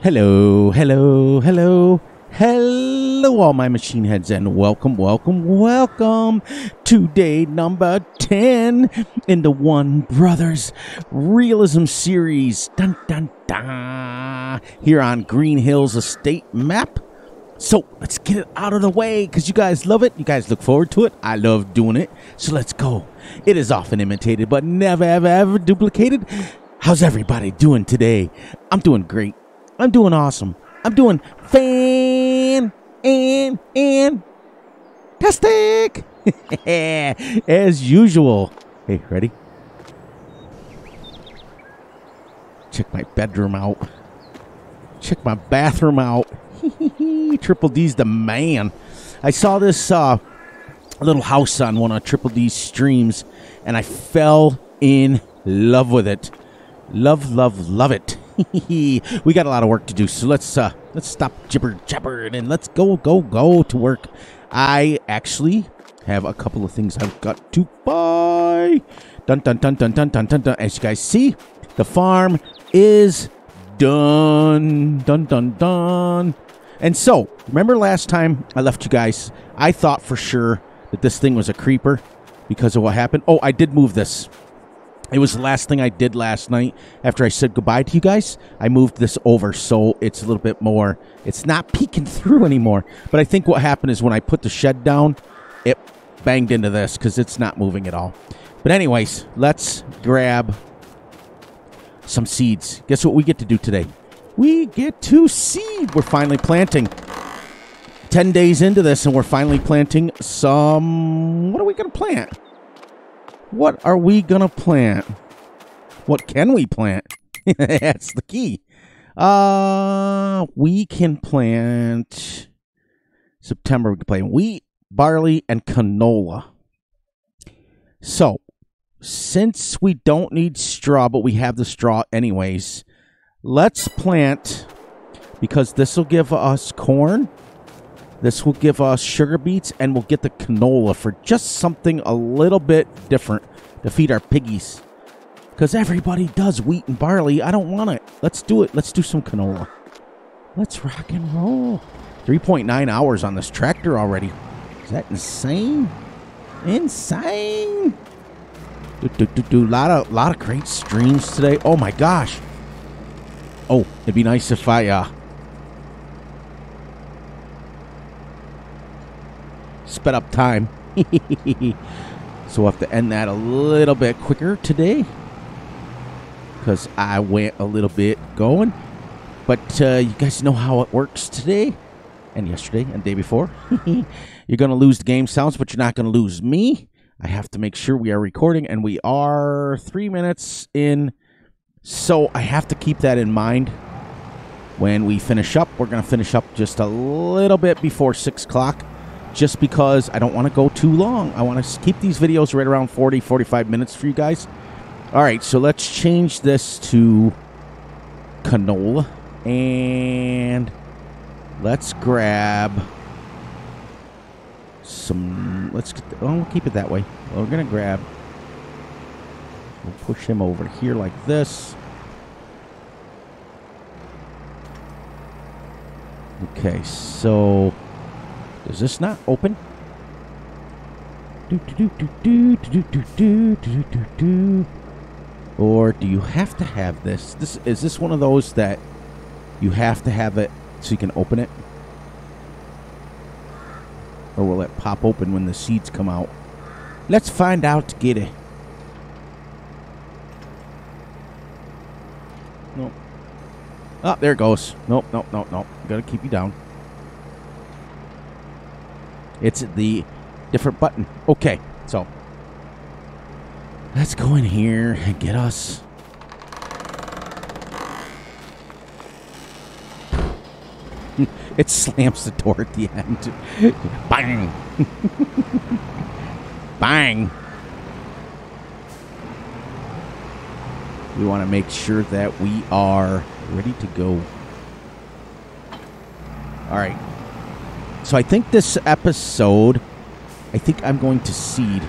Hello, hello, hello, hello, all my machine heads, and welcome, welcome, welcome to day number 10 in the One Brothers Realism series. Dun, dun, dun. Here on Green Hills Estate map. So let's get it out of the way because you guys love it. You guys look forward to it. I love doing it. So let's go. It is often imitated, but never, ever, ever duplicated. How's everybody doing today? I'm doing great. I'm doing awesome. I'm doing fantastic. As usual. Hey, ready? Check my bedroom out. Check my bathroom out. Triple D's the man. I saw this little house on one of Triple D's streams, and I fell in love with it. Love it. We got a lot of work to do, so let's stop jabbering and let's go to work. I actually have a couple of things I've got to buy. Dun dun dun dun dun dun dun dun. As you guys see, the farm is done. Dun dun dun. And so, remember last time I left you guys, I thought for sure that this thing was a creeper because of what happened. Oh, I did move this. It was the last thing I did last night after I said goodbye to you guys. I moved this over so it's a little bit more, it's not peeking through anymore. But I think what happened is when I put the shed down, it banged into this because it's not moving at all. But anyways, let's grab some seeds. Guess what we get to do today? We get to seed. We're finally planting. 10 days into this and we're finally planting some, what are we going to plant? What are we going to plant? What can we plant? That's the key. We can plant September. We can plant wheat, barley, and canola. So, since we don't need straw, but we have the straw anyways, let's plant, because this will give us corn. This will give us sugar beets, and we'll get the canola for just something a little bit different to feed our piggies. Because everybody does wheat and barley. I don't want it. Let's do it. Let's do some canola. Let's rock and roll. 3.9 hours on this tractor already. Is that insane? Insane. Lot of great streams today. Oh my gosh. Oh, it'd be nice if I sped up time. So we'll have to end that a little bit quicker today because I went a little bit going. But you guys know how it works today and yesterday and the day before. You're going to lose the game sounds, but you're not going to lose me. I have to make sure we are recording, and we are 3 minutes in. So I have to keep that in mind when we finish up. We're going to finish up just a little bit before 6 o'clock. Just because I don't want to go too long. I want to keep these videos right around 40, 45 minutes for you guys. All right, so let's change this to canola. And let's grab some, let's get the, oh, we'll keep it that way. Well, we're going to grab, we'll push him over here like this. Okay, so does this not open? Or do you have to have this? Is this one of those that you have to have it so you can open it? Or will it pop open when the seeds come out? Let's find out together. Nope. Oh, there it goes. Nope. Gotta keep you down. It's the different button. Okay, so let's go in here and get us. It slams the door at the end. Bang! Bang! We want to make sure that we are ready to go. All right. So I think this episode, I think I'm going to seed.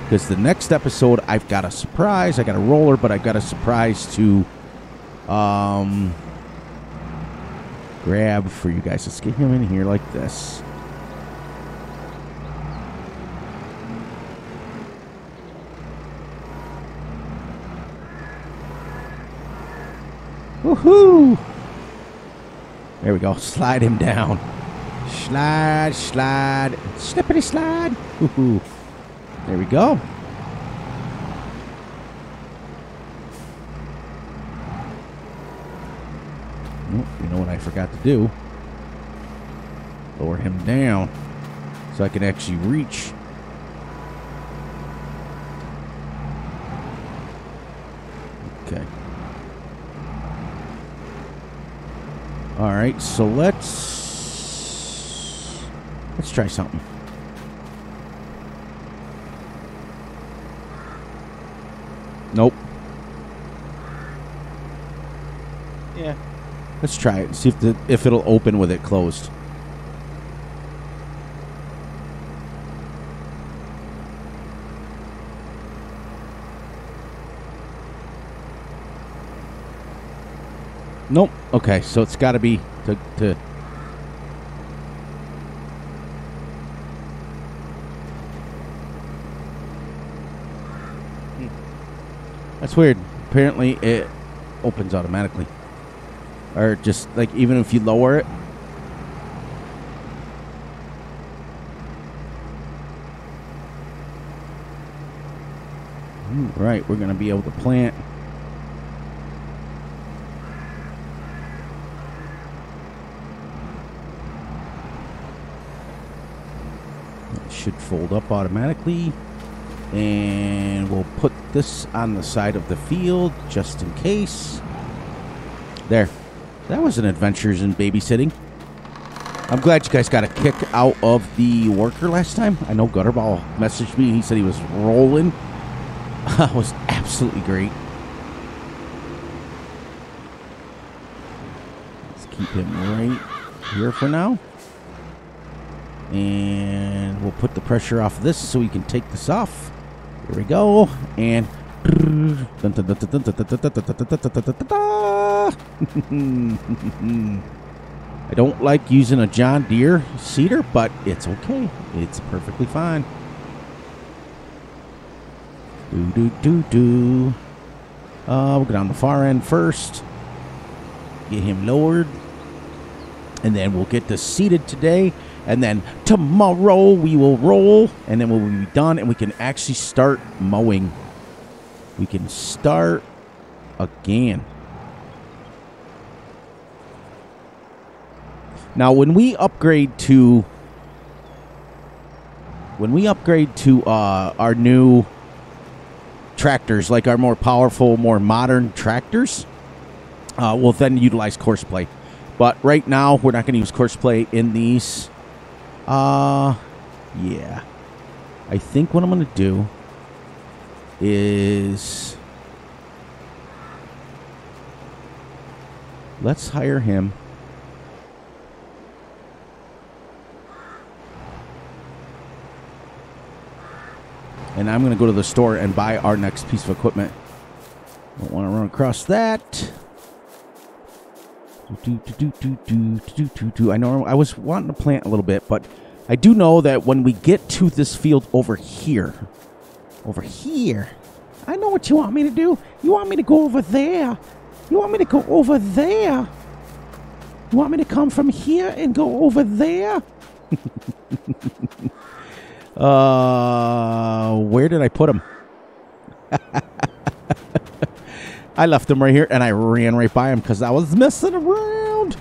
Because the next episode, I've got a surprise. I got a roller, but I've got a surprise to grab for you guys. Let's get him in here like this. Woohoo! There we go. Slide him down. Slide, slide, slippity slide. Woohoo! There we go. Oh, you know what I forgot to do? Lower him down so I can actually reach. Okay. All right, so let's try something. Nope. Yeah. Let's try it. See if it'll open with it closed. Nope. Okay, so it's got to be to. That's weird. Apparently, it opens automatically, or just like even if you lower it. Right, we're gonna be able to plant. Should fold up automatically, and we'll put this on the side of the field just in case. There, that was an adventures in babysitting. I'm glad you guys got a kick out of the worker last time. I know Gutterball messaged me. He said he was rolling. That was absolutely great. Let's keep him right here for now. And we'll put the pressure off this so we can take this off. Here we go. And I don't like using a John Deere seeder, but it's okay. It's perfectly fine. We'll go down the far end first. Get him lowered. And then we'll get this seated today. And then tomorrow we will roll, and then we'll be done, and we can actually start mowing. We can start again. Now, when we upgrade to our new tractors, like our more powerful, more modern tractors, we'll then utilize Courseplay. But right now, we're not going to use Courseplay in these. Yeah. I think what I'm going to do is let's hire him. And I'm going to go to the store and buy our next piece of equipment. Don't want to run across that. I know I was wanting to plant a little bit, but I do know that when we get to this field over here, I know what you want me to do. You want me to go over there. You want me to go over there. You want me to come from here and go over there? Where did I put him? I left him right here, and I ran right by him because I was messing around.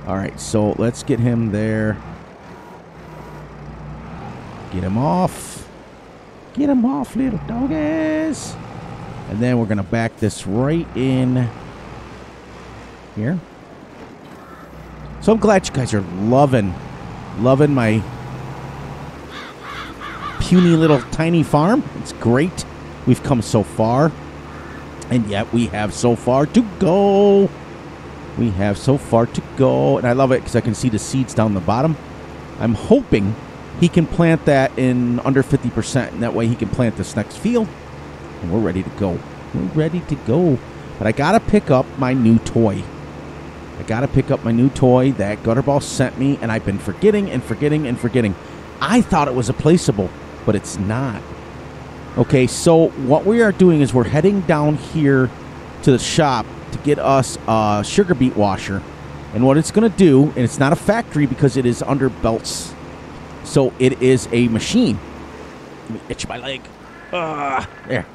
All right, so let's get him there. Get him off. Get him off, little doggies. And then we're going to back this right in here. So I'm glad you guys are loving my puny little tiny farm. It's great. We've come so far, and yet we have so far to go. We have so far to go, and I love it because I can see the seeds down the bottom. I'm hoping he can plant that in under 50%, and that way he can plant this next field, and we're ready to go. We're ready to go. But I got to pick up my new toy. I got to pick up my new toy that Gutterball sent me, and I've been forgetting and forgetting and forgetting. I thought it was a placeable, but it's not. Okay, so what we are doing is we're heading down here to the shop to get us a sugar beet washer. And what it's going to do, and it's not a factory because it is under belts, so it is a machine. Let me itch my leg. There.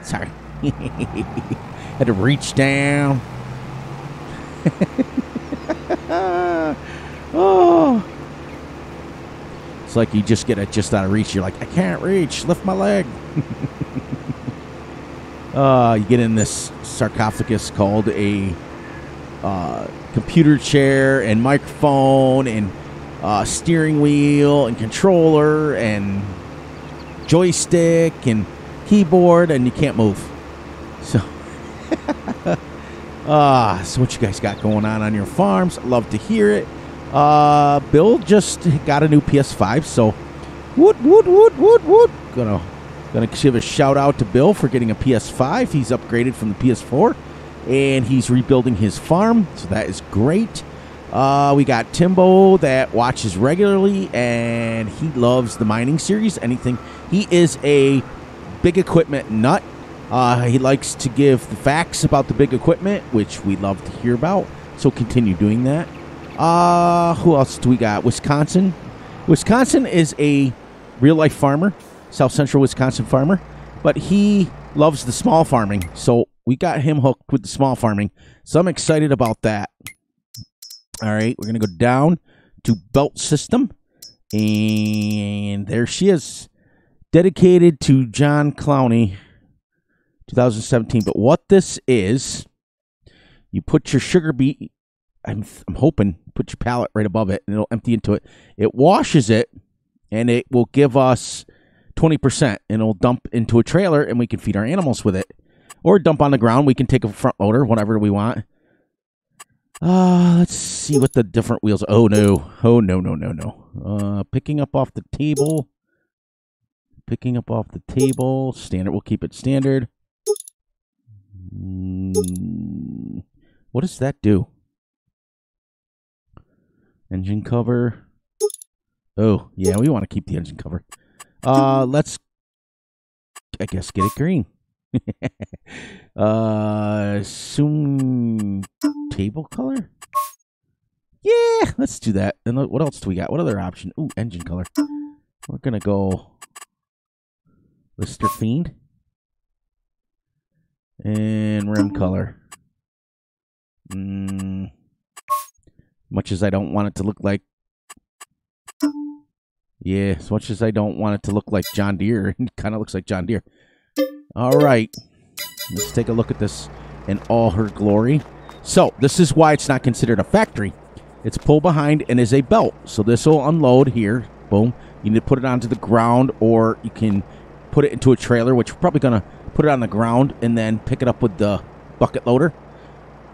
Sorry. Had to reach down. Oh. It's like you just get it just out of reach. You're like, I can't reach. Lift my leg. You get in this sarcophagus called a computer chair and microphone and steering wheel and controller and joystick and keyboard, and you can't move. So, so what you guys got going on your farms? I'd love to hear it. Bill just got a new PS5, so woot. Gonna give a shout out to Bill for getting a PS5. He's upgraded from the PS4, and he's rebuilding his farm, so that is great. We got Timbo that watches regularly, and he loves the mining series. He is a big equipment nut. He likes to give the facts about the big equipment, which we love to hear about, so continue doing that. Who else do we got? Wisconsin. Wisconsin is a real-life farmer, South Central Wisconsin farmer, but he loves the small farming, so we got him hooked with the small farming, so I'm excited about that. All right, we're going to go down to Belt System, and there she is, dedicated to John Clowney, 2017. But what this is, you put your sugar beet, I'm hoping, put your pallet right above it, and it'll empty into it. It washes it, and it will give us 20%, and it'll dump into a trailer, and we can feed our animals with it. Or dump on the ground. We can take a front loader, whatever we want. Let's see what the different wheels. Oh, no. Oh, no. Picking up off the table. Standard. We'll keep it standard. What does that do? Engine cover. Oh, yeah, we want to keep the engine cover. Let's, I guess, get it green. Assume table color? Yeah, let's do that. And what else do we got? What other option? Ooh, engine color. We're going to go Lister Fiend. And rim color. Much as I don't want it to look like... Yeah, as much as I don't want it to look like John Deere. It kind of looks like John Deere. All right. Let's take a look at this in all her glory. So, this is why it's not considered a factory. It's pull behind and is a belt. So, this will unload here. Boom. You need to put it onto the ground, or you can put it into a trailer, which we're probably going to put it on the ground and then pick it up with the bucket loader.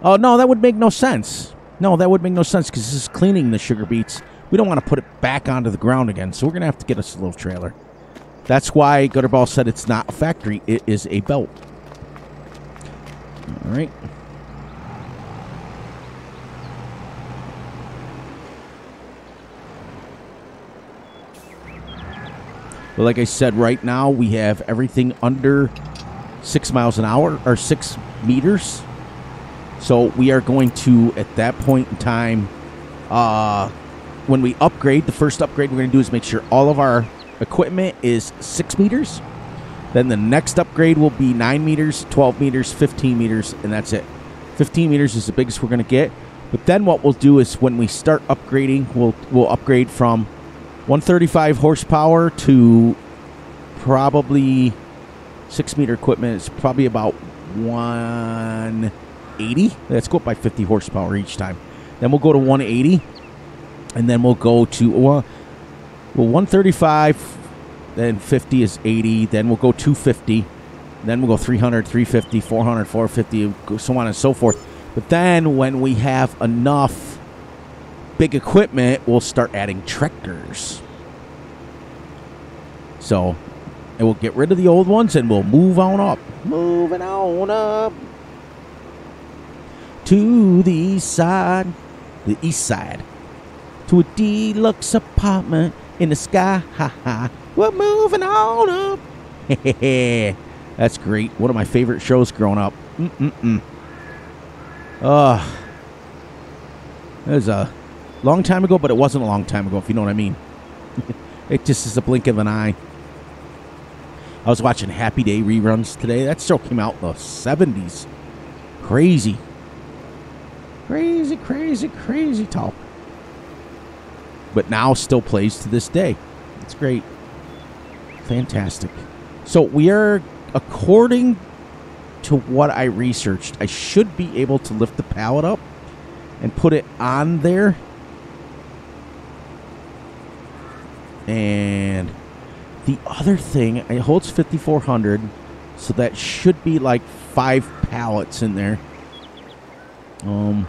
Oh, no, that would make no sense. No, that would make no sense because this is cleaning the sugar beets. We don't want to put it back onto the ground again, so we're going to have to get us a little trailer. That's why Gutterball said it's not a factory. It is a belt. All right. But like I said, right now we have everything under 6 miles an hour, or 6 meters. So we are going to, at that point in time, when we upgrade, the first upgrade we're going to do is make sure all of our equipment is 6 meters. Then the next upgrade will be 9 meters, 12 meters, 15 meters, and that's it. 15 meters is the biggest we're going to get. But then what we'll do is when we start upgrading, we'll upgrade from 135 horsepower to probably 6 meter equipment. It's probably about 180. Let's go up by 50 horsepower each time. Then we'll go to 180. And then we'll go to 135, then 50 is 80, then we'll go 250, then we'll go 300, 350, 400, 450, so on and so forth. But then when we have enough big equipment, we'll start adding tractors. So, and we'll get rid of the old ones and we'll move on up. Moving on up. to the east side. The east side. To a deluxe apartment in the sky. Ha ha. We're moving on up. That's great. One of my favorite shows growing up. It was a long time ago, but it wasn't a long time ago, if you know what I mean. It just is a blink of an eye. I was watching Happy Day reruns today. That show came out in the 70s. Crazy. Crazy, crazy, crazy talk. But now still plays to this day. It's great. Fantastic. So we are, according to what I researched, I should be able to lift the pallet up and put it on there. And the other thing, it holds 5,400, so that should be like 5 pallets in there. But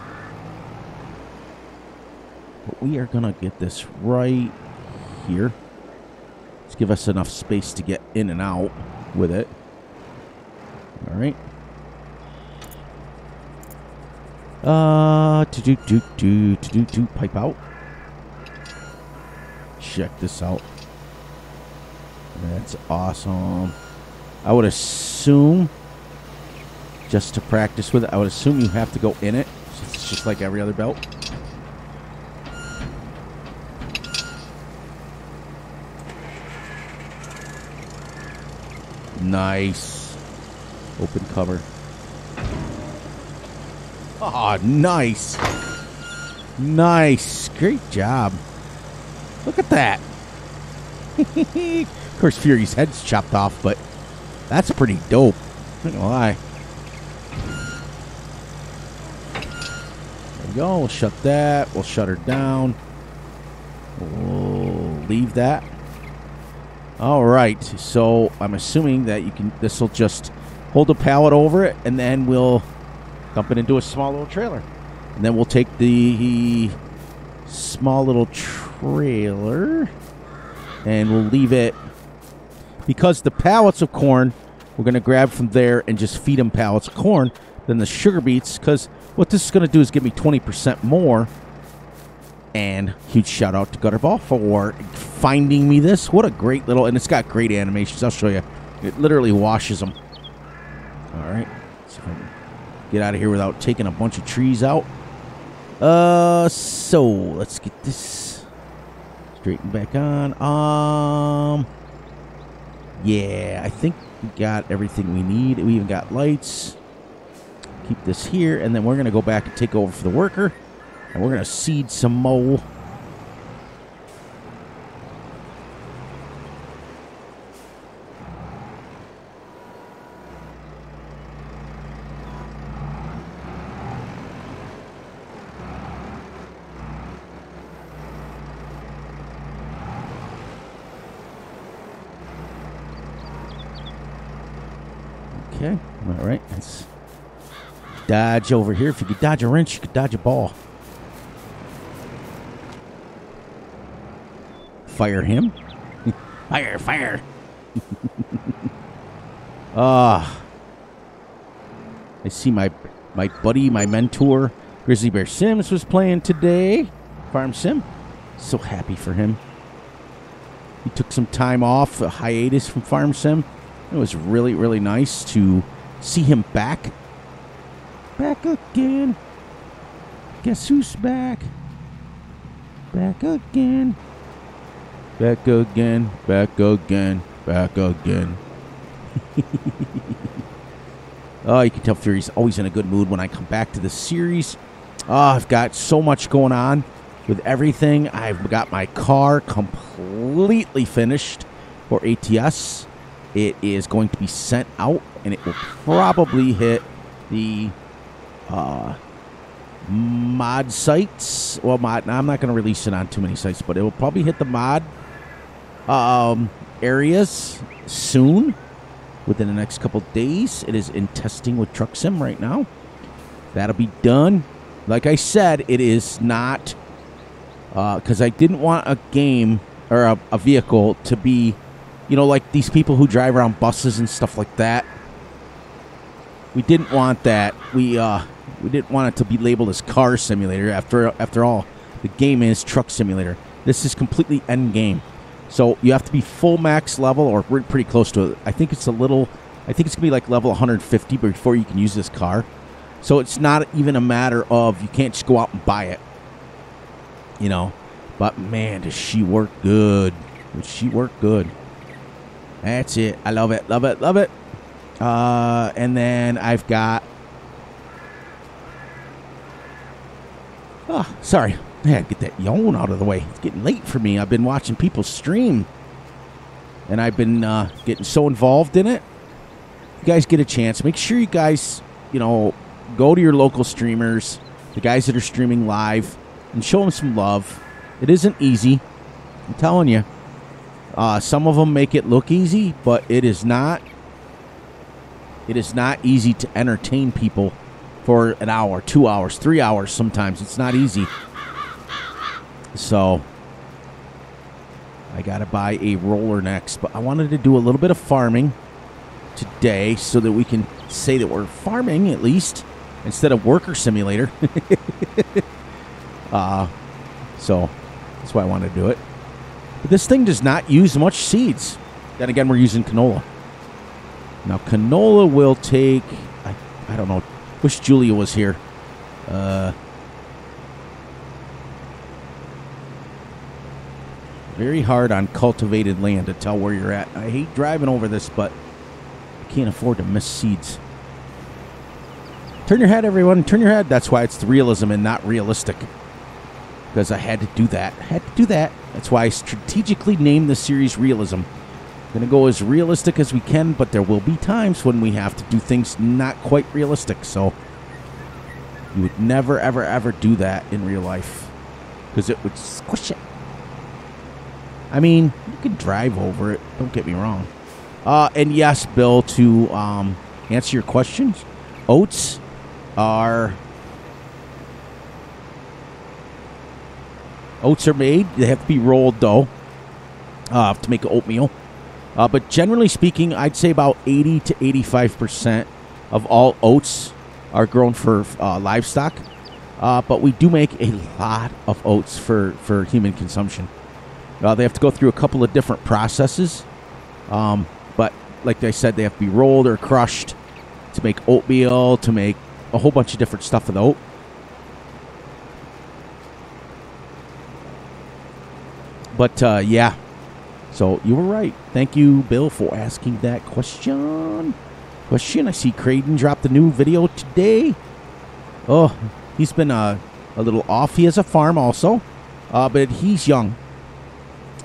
we are gonna get this right here. Let's give us enough space to get in and out with it. All right. Pipe out. Check this out. That's awesome. I would assume, just to practice with it, I would assume you have to go in it. It's just like every other belt. Nice. Open cover. Oh, nice. Nice. Great job. Look at that. Of course, Fury's head's chopped off, but that's pretty dope. I'm not gonna lie. There we go. We'll shut that. We'll shut her down. We'll leave that. All right. So I'm assuming that you can. This will just hold a pallet over it, and then we'll dump it into a small little trailer, and then we'll take the small little trailer and we'll leave it, because the pallets of corn we're going to grab from there and just feed them pallets of corn. Then the sugar beets, because what this is going to do is give me 20% more. And huge shout out to Gutterball for finding me this. What a great little, and it's got great animations. I'll show you. It literally washes them. All right, so if I can get out of here without taking a bunch of trees out. So let's get this straightened back on. Yeah, I think we got everything we need. We even got lights. Keep this here, and then we're gonna go back and take over for the worker, and we're gonna seed some more. Okay, all right, let's dodge over here. If you could dodge a wrench, you could dodge a ball. Fire him. Fire, fire. I see my buddy, my mentor, Grizzly Bear Sims was playing today. Farm Sim. So happy for him. He took some time off, a hiatus from Farm Sim. It was really, really nice to see him back. Back again. Guess who's back? Back again. Back again. Back again. Back again. Oh, you can tell Fury's always in a good mood when I come back to the series. Oh, I've got so much going on with everything. I've got my car completely finished for ATS. It is going to be sent out, and it will probably hit the mod sites. Well, I'm not going to release it on too many sites, but it will probably hit the mod areas soon, within the next couple days. It is in testing with Truck Sim right now. That'll be done. Like I said, it is not, because I didn't want a game or a vehicle to be, you know, like these people who drive around buses and stuff like that. We didn't want that. We We didn't want it to be labeled as car simulator. After all, the game is truck simulator. This is completely end game. So you have to be full max level, or we're pretty close to it. I think it's going to be like level 150 before you can use this car. So it's not even a matter of, you can't just go out and buy it. You know. But man, does she work good. Does she work good. That's it. I love it. Love it. Love it. And then I've got... Oh, sorry. I had to get that yawn out of the way. It's getting late for me. I've been watching people stream. And I've been getting so involved in it. You guys get a chance. Make sure you guys, go to your local streamers, the guys that are streaming live, and show them some love. It isn't easy. I'm telling you. Some of them make it look easy, but it is not. It is not easy to entertain people for an hour, 2 hours, 3 hours sometimes. It's not easy. So, I got to buy a roller next. But I wanted to do a little bit of farming today so that we can say that we're farming at least instead of worker simulator. So, that's why I wanted to do it. But this thing does not use much seeds. Then again, we're using canola. Now, canola will take... I don't know. Wish Julia was here. Very hard on cultivated land to tell where you're at. I hate driving over this, but I can't afford to miss seeds. Turn your head, everyone. Turn your head. That's why it's the realism and not realistic. Because I had to do that. That's why I strategically named the series Realism. Going to go as realistic as we can, but there will be times when we have to do things not quite realistic. So you would never, ever, ever do that in real life. Because it would squish it. I mean, you can drive over it. Don't get me wrong. And yes, Bill, to answer your questions, oats are made. They have to be rolled, though, to make oatmeal. But generally speaking, I'd say about 80 to 85% of all oats are grown for livestock. But we do make a lot of oats for human consumption. They have to go through a couple of different processes. But like I said, they have to be rolled or crushed to make oatmeal, to make a whole bunch of different stuff with oat. But, yeah. So, you were right. Thank you, Bill, for asking that question. I see Creighton dropped a new video today. Oh, he's been a little off. He has a farm also. But he's young.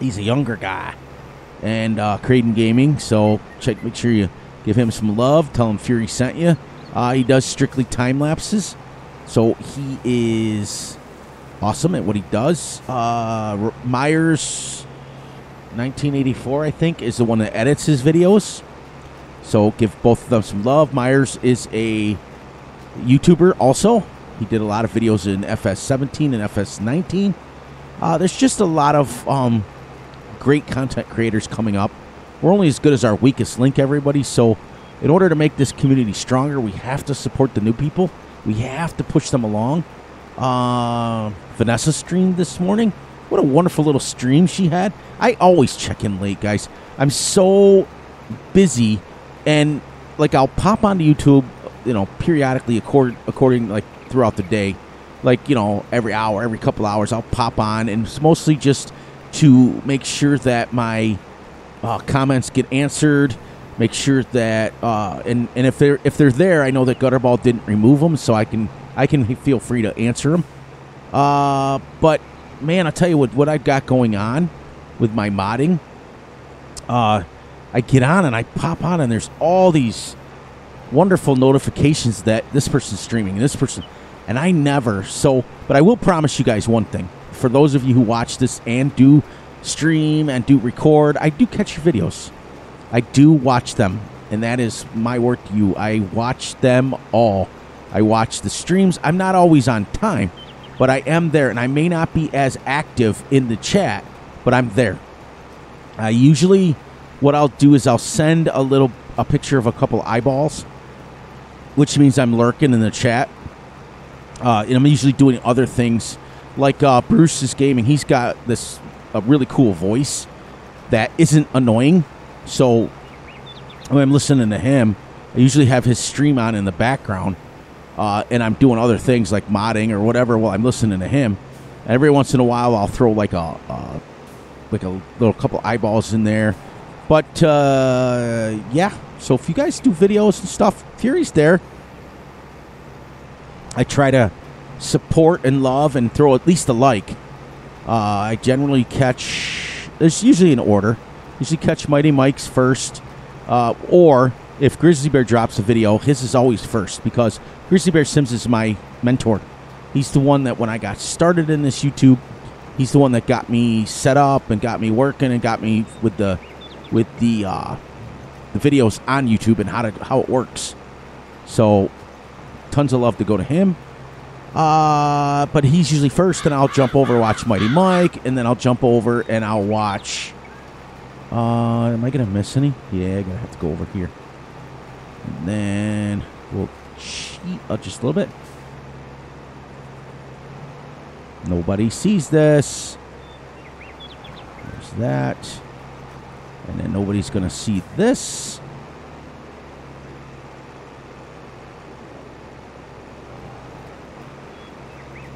He's a younger guy. And Creighton Gaming. So, make sure you give him some love. Tell him Fury sent you. He does strictly time lapses. So, he is... awesome at what he does. Myers 1984, I think, is the one that edits his videos. So give both of them some love. Myers is a YouTuber also. He did a lot of videos in Fs17 and Fs19. There's just a lot of great content creators coming up. We're only as good as our weakest link, everybody. So in order to make this community stronger, we have to support the new people. We have to push them along. Vanessa streamed this morning. What a wonderful little stream she had. I always check in late, guys. I'm so busy, and like I'll pop onto YouTube, periodically according like throughout the day, like every hour, every couple hours I'll pop on, and it's mostly just to make sure that my comments get answered. Make sure that and if they're there, I know that Gutterball didn't remove them, so I can feel free to answer them. But man, I'll tell you what I've got going on with my modding. I get on and I pop on, and there's all these wonderful notifications that this person's streaming, this person, and I never. But I will promise you guys one thing: for those of you who watch this and do stream and do record, I do catch your videos. I do watch them, and that is my word to you. I watch them all. I watch the streams. I'm not always on time, but I am there, and I may not be as active in the chat, but I'm there. Usually what I'll do is I'll send a picture of a couple eyeballs, which means I'm lurking in the chat. And I'm usually doing other things. Like Bruce's Gaming, he's got this a really cool voice that isn't annoying. So when I'm listening to him, I usually have his stream on in the background. And I'm doing other things like modding or whatever while I'm listening to him. And every once in a while, I'll throw like a little couple eyeballs in there. But yeah, so if you guys do videos and stuff, Fury's there. I try to support and love and throw at least a like. I generally catch, there's usually an order. Usually catch Mighty Mike's first, or if Grizzly Bear drops a video, his is always first, because Grizzly Bear Sims is my mentor. He's the one that when I got started in this YouTube, he's the one that got me set up and got me working and got me with the videos on YouTube and how it works. So tons of love to go to him. But he's usually first, and I'll jump over watch Mighty Mike, and then I'll jump over and I'll watch. Am I gonna miss any? Yeah, I'm gonna have to go over here. And then we'll cheat just a little bit. Nobody sees this. There's that. And then nobody's going to see this.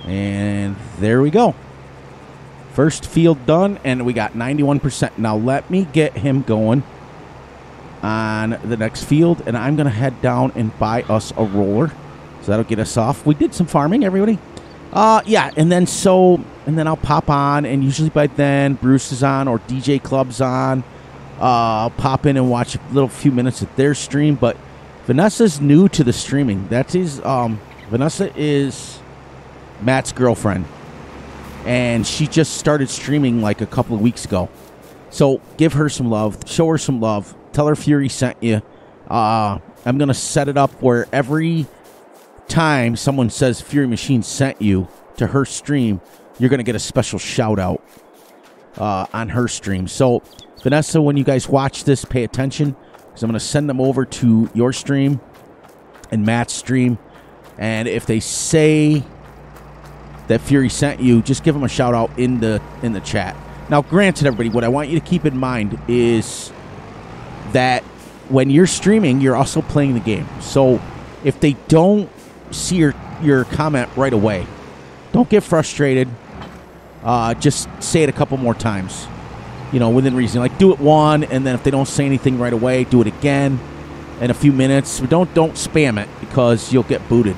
And there we go. First field done, and we got 91%. Now let me get him going on the next field, and I'm going to head down and buy us a roller. So that'll get us off. We did some farming, everybody. Yeah, and then I'll pop on, and usually by then Bruce is on or DJ Club's on. I'll pop in and watch a few minutes of their stream. But Vanessa's new to the streaming. That is, Vanessa is Matt's girlfriend, and she just started streaming like a couple of weeks ago. So give her some love, show her some love, tell her Fury sent you. I'm gonna set it up where every time someone says Fury Machine sent you to her stream, you're going to get a special shout out on her stream. So Vanessa, when you guys watch this, pay attention, because I'm going to send them over to your stream and Matt's stream, and if they say that Fury sent you, just give them a shout out in the chat. Now granted, everybody, what I want you to keep in mind is that when you're streaming, you're also playing the game. So if they don't see your comment right away, don't get frustrated. Just say it a couple more times, within reason. Like, do it one, and then if they don't say anything right away, do it again in a few minutes. But don't spam it, because you'll get booted.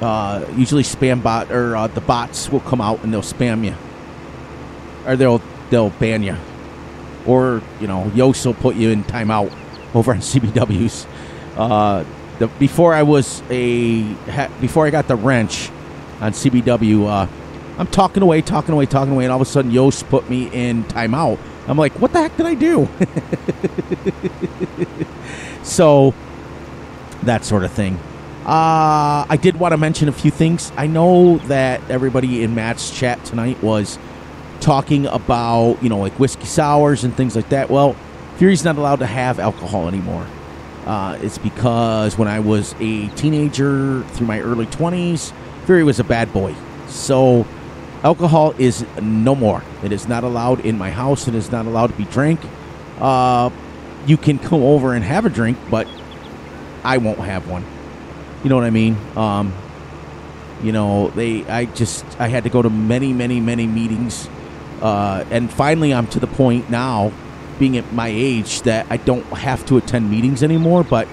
Usually spam bot or the bots will come out and they'll spam you, or they'll ban you, or Yoast will put you in timeout over on CBWs. Before I got the wrench on CBW, I'm talking away, and all of a sudden Yoast put me in timeout. I'm like, what the heck did I do? So, that sort of thing. I did want to mention a few things. I know that everybody in Matt's chat tonight was talking about, like whiskey sours and things like that. Well, Fury's not allowed to have alcohol anymore. It's because when I was a teenager through my early 20s, Fury was a bad boy. So alcohol is no more. It is not allowed in my house. It is not allowed to be drank. You can come over and have a drink, but I won't have one. You know what I mean? I had to go to many meetings. And finally I'm to the point now, being at my age, that I don't have to attend meetings anymore. But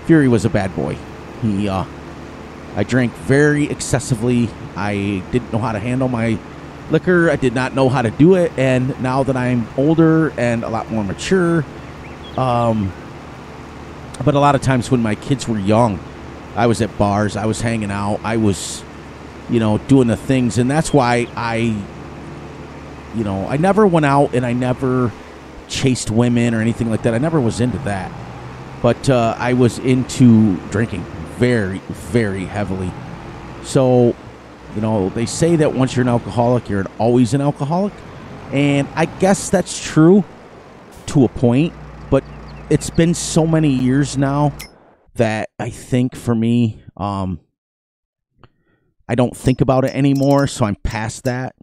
Fury was a bad boy. I drank very excessively. I didn't know how to handle my liquor. I did not know how to do it. And now that I'm older and a lot more mature, but a lot of times when my kids were young, I was at bars, I was hanging out, I was, doing the things. And that's why I never went out, and I never chased women or anything like that. I never was into that. But I was into drinking very, very heavily. So, they say that once you're an alcoholic, you're always an alcoholic. And I guess that's true to a point. But it's been so many years now that I think for me, I I don't think about it anymore, so I'm past that.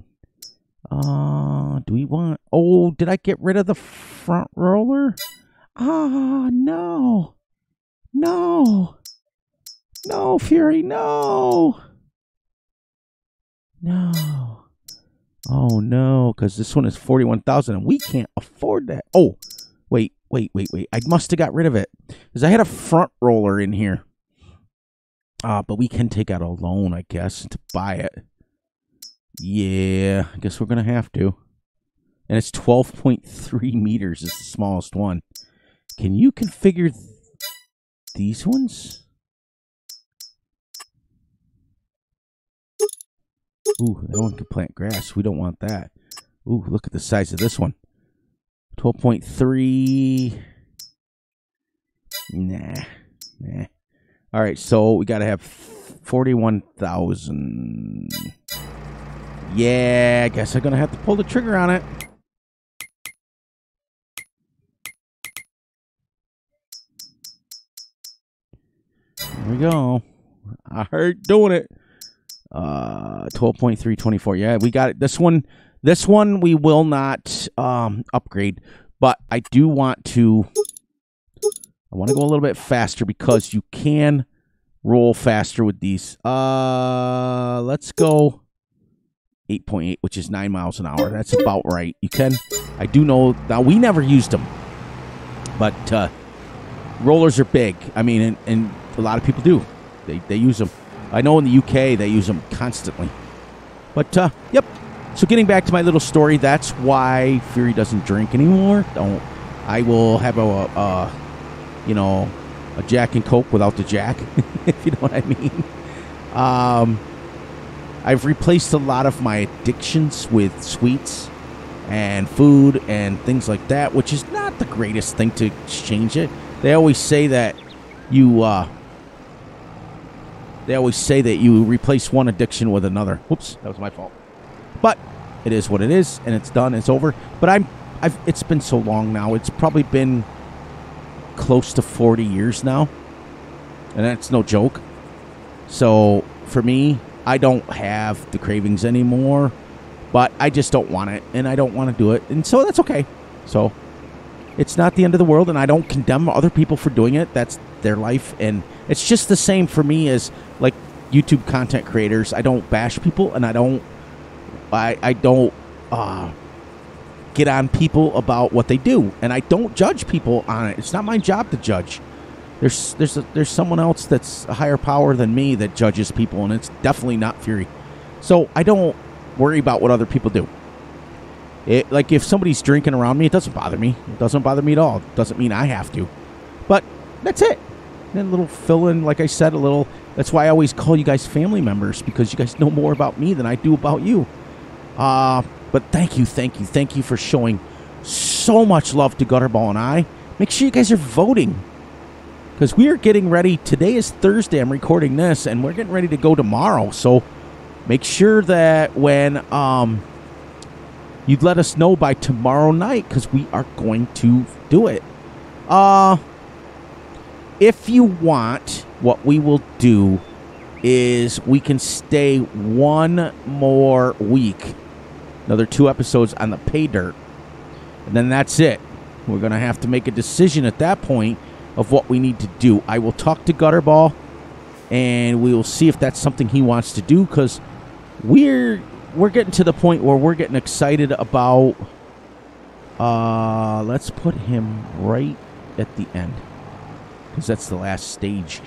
Do we want... Oh, did I get rid of the front roller? Ah, no. No. No, Fury, no. No. Oh, no, because this one is $41,000, and we can't afford that. Oh, wait. I must have got rid of it, because I had a front roller in here. But we can take out a loan, I guess, to buy it. Yeah, I guess we're going to have to. And it's 12.3 meters is the smallest one. Can you configure these ones? Ooh, that one can plant grass. We don't want that. Ooh, look at the size of this one. 12.3. Nah. All right, so we got to have 41,000. Yeah, I guess I'm going to have to pull the trigger on it. Here we go. I heard doing it. 12.324. Yeah, we got it. This one we will not upgrade, but I do want to... I want to go a little bit faster because you can roll faster with these. Let's go 8.8, which is 9 miles an hour. That's about right. You can. I do know. Now, we never used them, but rollers are big. I mean, and a lot of people do. They use them. I know in the UK they use them constantly. But, yep. So getting back to my little story, that's why Fury doesn't drink anymore. I will have a Jack and Coke without the Jack, if you know what I mean. I've replaced a lot of my addictions with sweets and food and things like that, which is not the greatest thing to exchange it. They always say that you replace one addiction with another. Whoops, that was my fault. But it is what it is, and it's done. It's over. But it's been so long now. It's probably been close to 40 years now, and that's no joke. So for me, I don't have the cravings anymore, but I just don't want it, and I don't want to do it, and so that's okay. So it's not the end of the world, and I don't condemn other people for doing it. That's their life, and it's just the same for me as like YouTube content creators. I don't bash people, and I don't get on people about what they do, and I don't judge people on it. It's not my job to judge. There's someone else that's a higher power than me that judges people, and it's definitely not Fury. So I don't worry about what other people do. Like if somebody's drinking around me, it doesn't bother me. It doesn't bother me at all. It doesn't mean I have to. But that's it. And a little fill-in, like I said, that's why I always call you guys family members, because you guys know more about me than I do about you. But thank you for showing so much love to Gutterball and I. Make sure you guys are voting, because we are getting ready. Today is Thursday. I'm recording this, and we're getting ready to go tomorrow. So make sure that when you'd let us know by tomorrow night, because we are going to do it. If you want, what we will do is we can stay one more week. Another 2 episodes on the pay dirt. And then that's it. We're going to have to make a decision at that point of what we need to do. I will talk to Gutterball, and we will see if that's something he wants to do, because we're getting to the point where we're getting excited about... let's put him right at the end, because that's the last stage.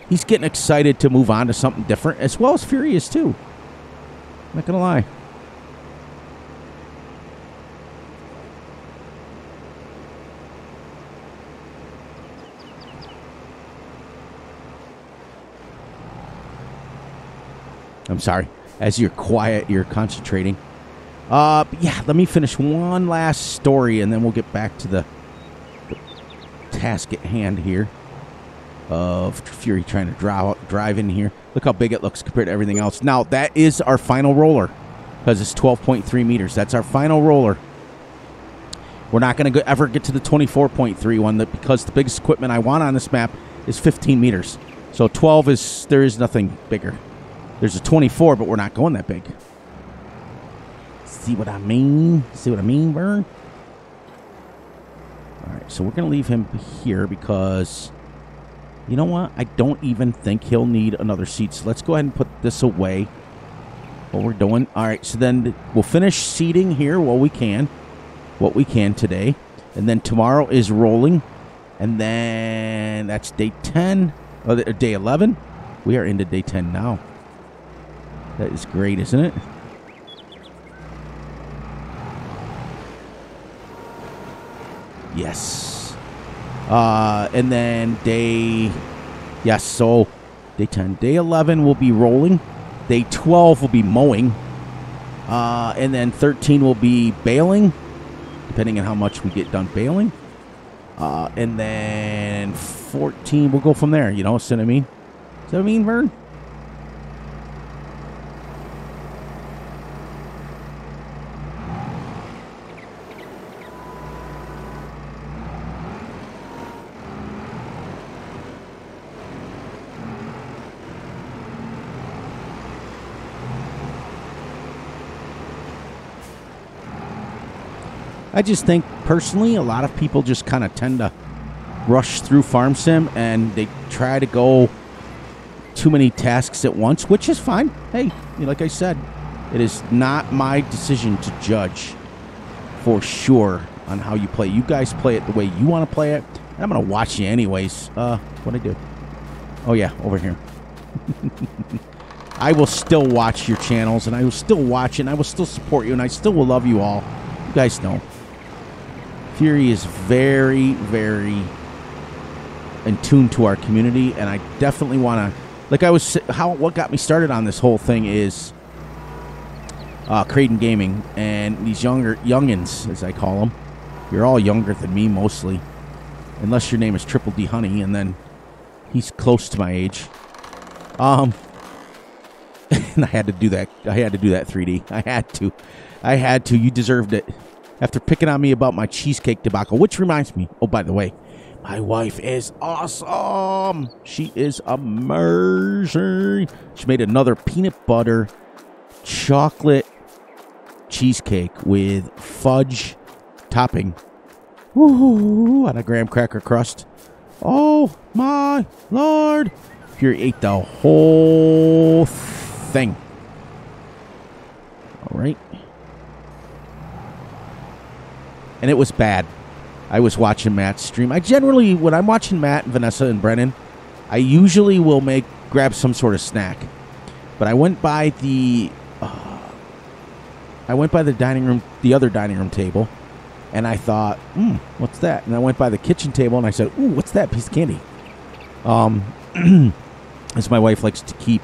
He's getting excited to move on to something different, as well as Fury is too. I'm not going to lie. I'm sorry. As you're quiet, you're concentrating. But yeah, let me finish one last story, and then we'll get back to the task at hand here of Fury trying to drive in here. Look how big it looks compared to everything else. Now, that is our final roller, because it's 12.3 meters. That's our final roller. We're not going to ever get to the 24.3 one, because the biggest equipment I want on this map is 15 meters. So 12 is, there is nothing bigger. There's a 24, but we're not going that big. See what I mean? See what I mean, Vern? All right, so we're going to leave him here because, you know what? I don't even think he'll need another seed. So let's go ahead and put this away. What we're doing. All right, so then we'll finish seeding here while we can. What we can today. And then tomorrow is rolling. And then that's day 10. Or day 11. We are into day 10 now. That is great, isn't it? Yes. And then day... Yes, so day 10. Day 11 will be rolling. Day 12 will be mowing. And then 13 will be baling, depending on how much we get done baling. And then 14, we'll go from there, you know, see what I mean? See what I mean, Vern? I just think, personally, a lot of people just kind of tend to rush through Farm Sim, and they try to go too many tasks at once, which is fine. Hey, like I said, it is not my decision to judge for sure on how you play. You guys play it the way you want to play it, and I'm going to watch you anyways. What'd I do? Oh, yeah, over here. I will still watch your channels, and I will still watch it, and I will still support you, and I still will love you all. You guys know. Fury is very, very in tune to our community, and I definitely want to, like I was, what got me started on this whole thing is Creighton Gaming, and these youngins, as I call them. You're all younger than me mostly, unless your name is Triple D Honey, and then he's close to my age. And I had to do that. I had to do that 3D. I had to. You deserved it. After picking on me about my cheesecake debacle, which reminds me, oh, by the way, my wife is awesome. She is amazing. She made another peanut butter chocolate cheesecake with fudge topping. Woo-hoo, on a graham cracker crust. Oh, my Lord. Fury ate the whole thing. All right. And it was bad. I was watching Matt's stream. I generally, when I'm watching Matt, Vanessa, and Brennan, I usually will grab some sort of snack. But I went by the dining room, the other dining room table, and I thought, what's that? And I went by the kitchen table, and I said, ooh, what's that piece of candy? As my wife likes to keep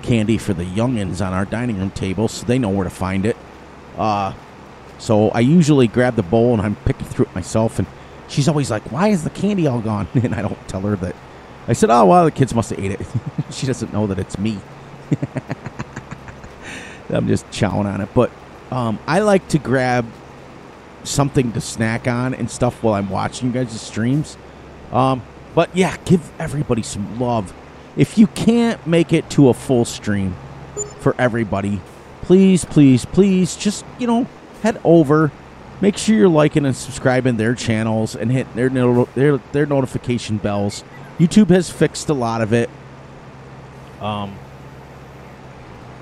candy for the youngins on our dining room table, so they know where to find it. So I usually grab the bowl, and I'm picking through it myself, and she's always like, why is the candy all gone? And I don't tell her that. I said, oh, well, the kids must have ate it. She doesn't know that it's me. I'm just chowing on it. But I like to grab something to snack on and stuff while I'm watching you guys' streams. But, yeah, give everybody some love. If you can't make it to a full stream for everybody, please, please, please, just, head over, make sure you're liking and subscribing their channels and hit their notification bells. YouTube has fixed a lot of it, and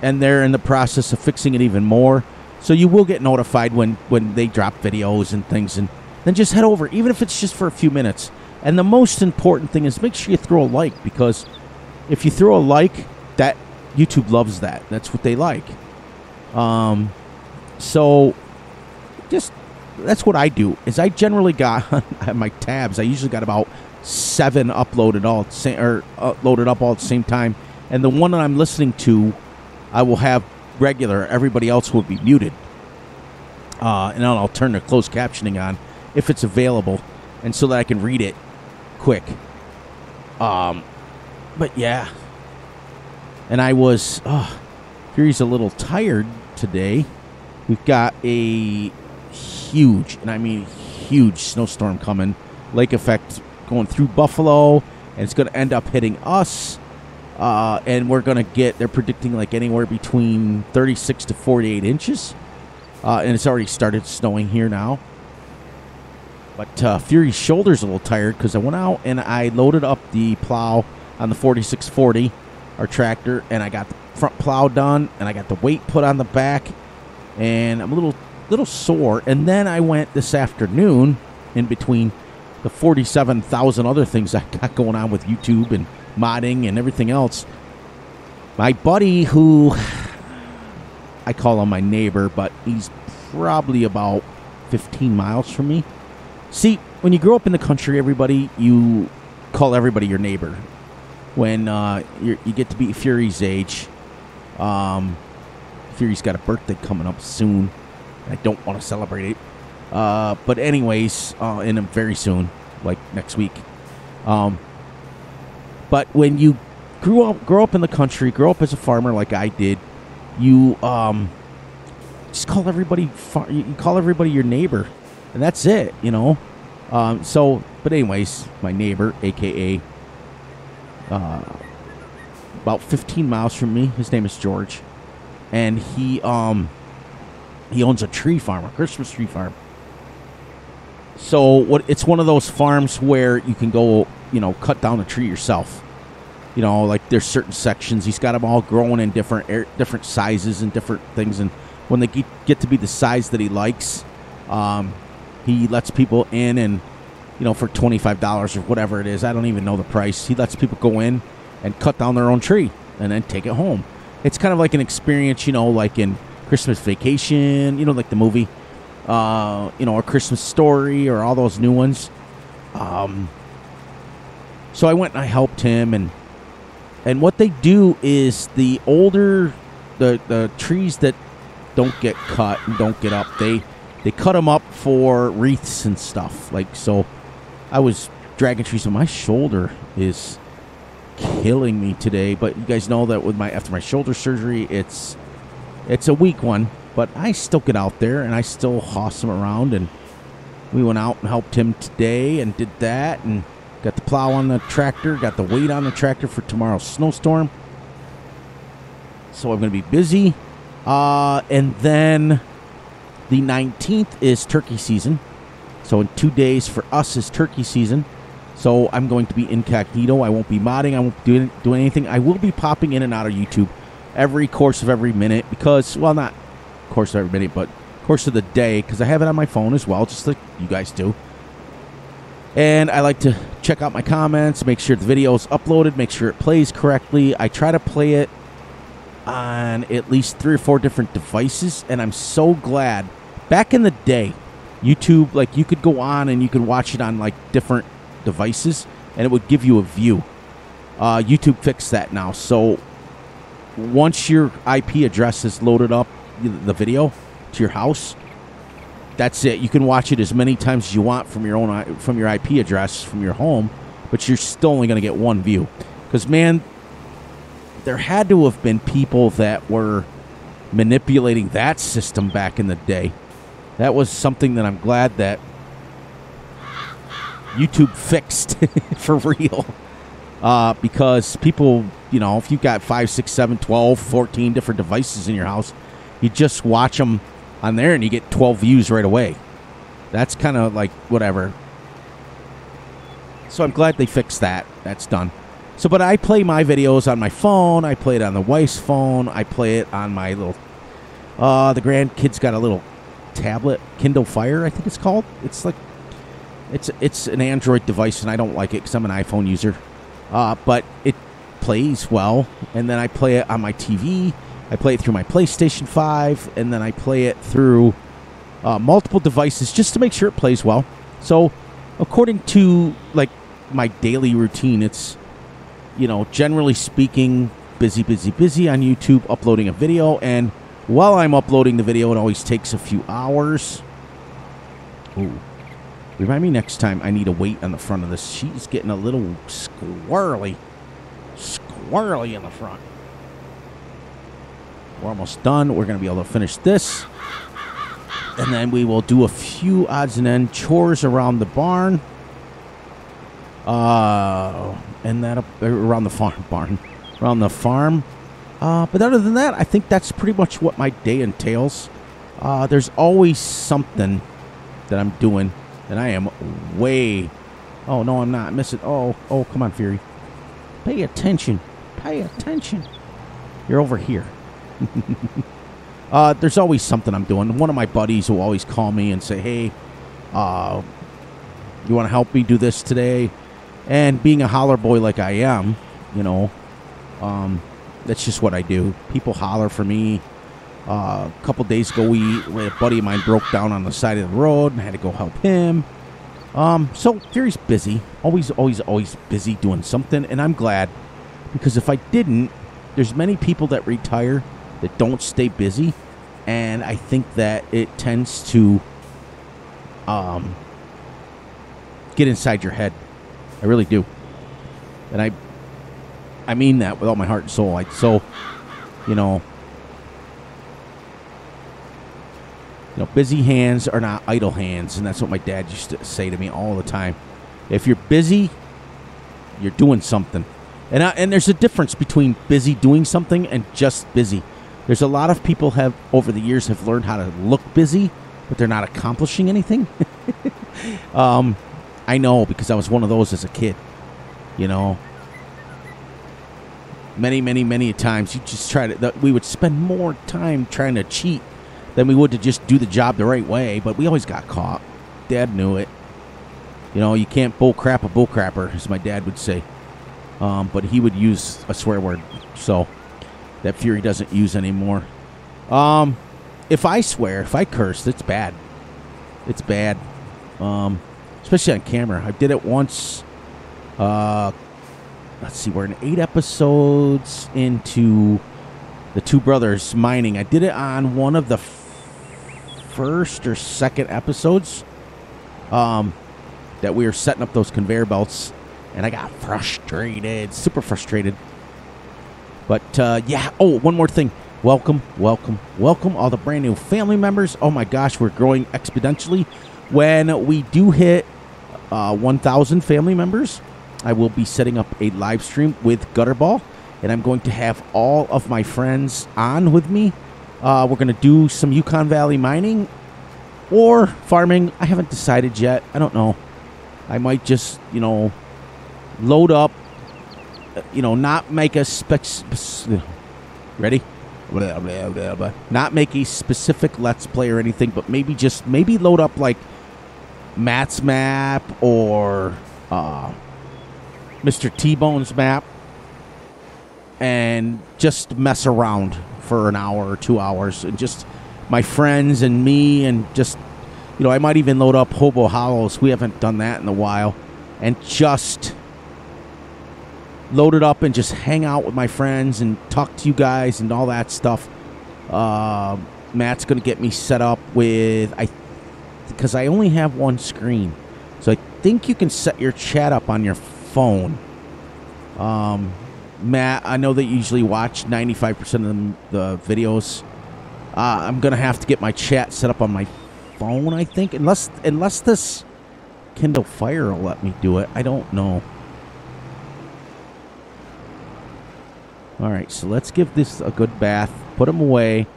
they're in the process of fixing it even more. So you will get notified when they drop videos and things, and then just head over, even if it's just for a few minutes. And the most important thing is make sure you throw a like, because if you throw a like, that YouTube loves that. That's what they like. So that's what I do. Is I generally got on my tabs. I usually got about 7 uploaded loaded up all at the same time, and the one that I'm listening to, I will have regular. Everybody else will be muted, and then I'll turn the closed captioning on if it's available, and so that I can read it quick. But yeah, and I was Fury's a little tired today. We've got a huge, and I mean huge, snowstorm coming. Lake effect going through Buffalo, and it's going to end up hitting us And we're going to get, they're predicting like anywhere between 36 to 48 inches. And it's already started snowing here now. But Fury's shoulder's a little tired because I went out and I loaded up the plow on the 4640, our tractor, and I got the front plow done, and I got the weight put on the back, and I'm a little sore. And then I went this afternoon, in between the 47,000 other things I got going on with YouTube and modding and everything else. My buddy, who I call him my neighbor, but he's probably about 15 miles from me. See, when you grow up in the country, you call everybody your neighbor. When you get to be Fury's age, Fury's got a birthday coming up soon. I don't want to celebrate it. But anyways, very soon, like next week. But when you grow up in the country, grow up as a farmer like I did, you just call everybody your neighbor, and that's it, you know. But anyways, my neighbor, aka about 15 miles from me, his name is George, and he owns a tree farm, a Christmas tree farm. So it's one of those farms where you can go, you know, cut down a tree yourself. You know, like there's certain sections. He's got them all growing in different sizes and different things. And when they get to be the size that he likes, he lets people in, and, you know, for $25 or whatever it is, I don't even know the price, he lets people go in and cut down their own tree and then take it home. It's kind of like an experience, you know, like in Christmas Vacation, you know, like the movie, you know, or Christmas Story, or all those new ones. So I went and I helped him, and what they do is the trees that don't get cut and don't get up, they cut them up for wreaths and stuff. Like, so I was dragging trees, and my shoulder is killing me today. But you guys know that after my shoulder surgery, it's a weak one, but I still get out there and I still hoss him around. And we went out and helped him today and did that, and got the plow on the tractor, got the weight on the tractor for tomorrow's snowstorm. So I'm going to be busy. And then the 19th is turkey season. So in 2 days for us is turkey season. So I'm going to be incognito. I won't be modding. I won't be doing anything. I will be popping in and out of YouTube every course of every minute, because, well, not course of every minute, but course of the day, because I have it on my phone as well, just like you guys do. And I like to check out my comments, make sure the video is uploaded, make sure it plays correctly. I try to play it on at least 3 or 4 different devices, and I'm so glad. Back in the day, YouTube, like, you could go on and you could watch it on, like, different devices, and it would give you a view. YouTube fixed that now, so once your IP address is loaded up, the video, to your house, that's it. You can watch it as many times as you want from your IP address, from your home, but you're still only going to get one view. Because, man, there had to have been people that were manipulating that system back in the day. That was something that I'm glad that YouTube fixed for real. Because people, you know, if you've got 5, 6, 7, 12, 14 different devices in your house, you just watch them on there and you get 12 views right away. That's kind of like whatever. So I'm glad they fixed that. That's done. So, but I play my videos on my phone. I play it on the wife's phone. I play it on my little, the grandkid's got a little tablet, Kindle Fire, I think it's called. It's like, it's an Android device, and I don't like it because I'm an iPhone user. But it plays well. And then I play it on my TV. I play it through my PlayStation 5, and then I play it through multiple devices just to make sure it plays well. So, according to, like, my daily routine, it's, you know, generally speaking, busy on YouTube, uploading a video, and while I'm uploading the video, it always takes a few hours. Ooh. Remind me next time I need a weight on the front of this. She's getting a little squirrely in the front. We're almost done. We're going to be able to finish this. And then we will do a few odds and ends chores around the barn. And that around the barn. around the farm. But other than that, I think that's pretty much what my day entails. There's always something that I'm doing, and I am way... Oh, no, I'm not. I'm missing... Oh, come on, Fury. Pay attention. Pay attention. You're over here. There's always something I'm doing. One of my buddies will always call me and say, hey, you want to help me do this today? And being a holler boy like I am, you know, that's just what I do. People holler for me. A couple days ago, a buddy of mine broke down on the side of the road and I had to go help him. So Fury's busy. Always busy doing something. And I'm glad, because if I didn't, there's many people that retire that don't stay busy. And I think that it tends to get inside your head. I really do. And I mean that with all my heart and soul. You know, busy hands are not idle hands, and that's what my dad used to say to me all the time. If you're busy, you're doing something. And there's a difference between busy doing something and just busy. There's a lot of people over the years have learned how to look busy, but they're not accomplishing anything. I know, because I was one of those as a kid. You know, many times you just we would spend more time trying to cheat than we would to just do the job the right way, but we always got caught. Dad knew it. You know, you can't bull crap a bull crapper, as my dad would say. But he would use a swear word, so that Fury doesn't use anymore. If I curse, it's bad. It's bad. Especially on camera. I did it once. Let's see, we're in 8 episodes into the Two Brothers Mining. I did it on one of the first or second episodes that we were setting up those conveyor belts, and I got frustrated, super frustrated. But yeah, one more thing. Welcome all the brand new family members. Oh my gosh, we're growing exponentially. When we do hit 1,000 family members, I will be setting up a live stream with Gutterball, and I'm going to have all of my friends on with me. We're going to do some Yukon Valley mining or farming. I haven't decided yet. I don't know. I might just, load up, not make a ready? Not make a specific Let's Play or anything, but maybe load up like Matt's map or Mr. T-Bone's map and just mess around for an hour or 2 hours, and just my friends and me, and just, I might even load up Hobo Hollows. We haven't done that in a while, and just load it up and just hang out with my friends and talk to you guys and all that stuff. Matt's going to get me set up with, because I only have one screen, so I think you can set your chat up on your phone. Matt, I know that you usually watch 95% of the videos. I'm going to have to get my chat set up on my phone, I think, unless this Kindle Fire will let me do it. I don't know. All right, so let's give this a good bath, put them away,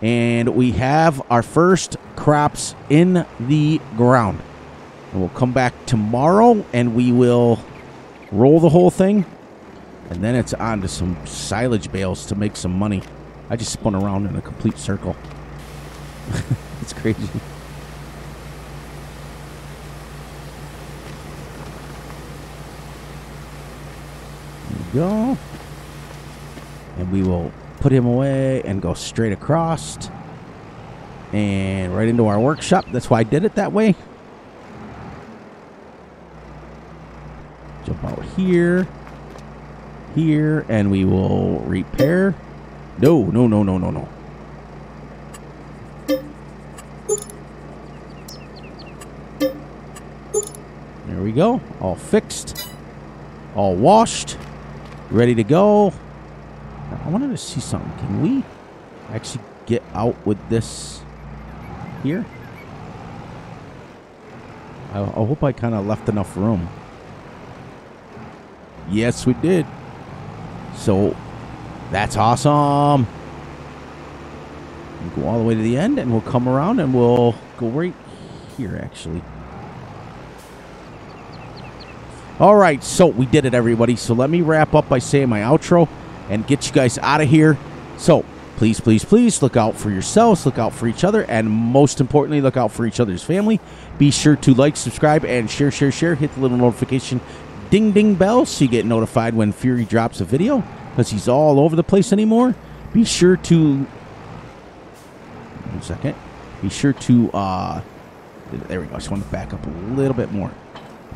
and we have our first crops in the ground. And we'll come back tomorrow, and we will roll the whole thing, and then it's on to some silage bales to make some money. I just spun around in a complete circle. It's crazy. There we go. And we will put him away and go straight across and right into our workshop. That's why I did it that way. Jump out here, and we will repair. No. There we go. All fixed. All washed. Ready to go. I wanted to see something. Can we actually get out with this here? I hope I kind of left enough room. Yes, we did. So That's awesome. We'll go all the way to the end, and we'll come around, and we'll go right here, actually. All right, so we did it, everybody. So let me wrap up by saying my outro and get you guys out of here. So please, please, please look out for yourselves, look out for each other, and most importantly, look out for each other's family. Be sure to like, subscribe, and share. Hit the little notification ding ding bell so you get notified when Fury drops a video, because he's all over the place anymore. Be sure to... One second. Be sure to... there we go. I just want to back up a little bit more.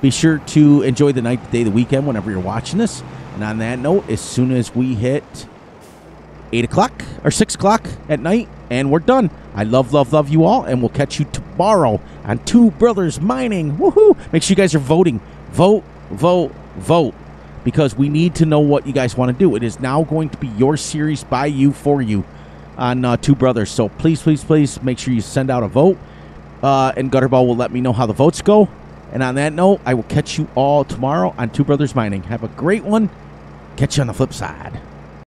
Be sure to enjoy the night, the day, the weekend whenever you're watching this. And on that note, as soon as we hit 8 o'clock or 6 o'clock at night, and we're done. I love you all, and we'll catch you tomorrow on Two Brothers Mining. Woohoo! Make sure you guys are voting. Vote. Because we need to know what you guys want to do. It is now going to be your series by you, for you, on Two Brothers. So please, please, please make sure you send out a vote. And Gutterball will let me know how the votes go. And on that note, I will catch you all tomorrow on Two Brothers Mining. Have a great one. Catch you on the flip side.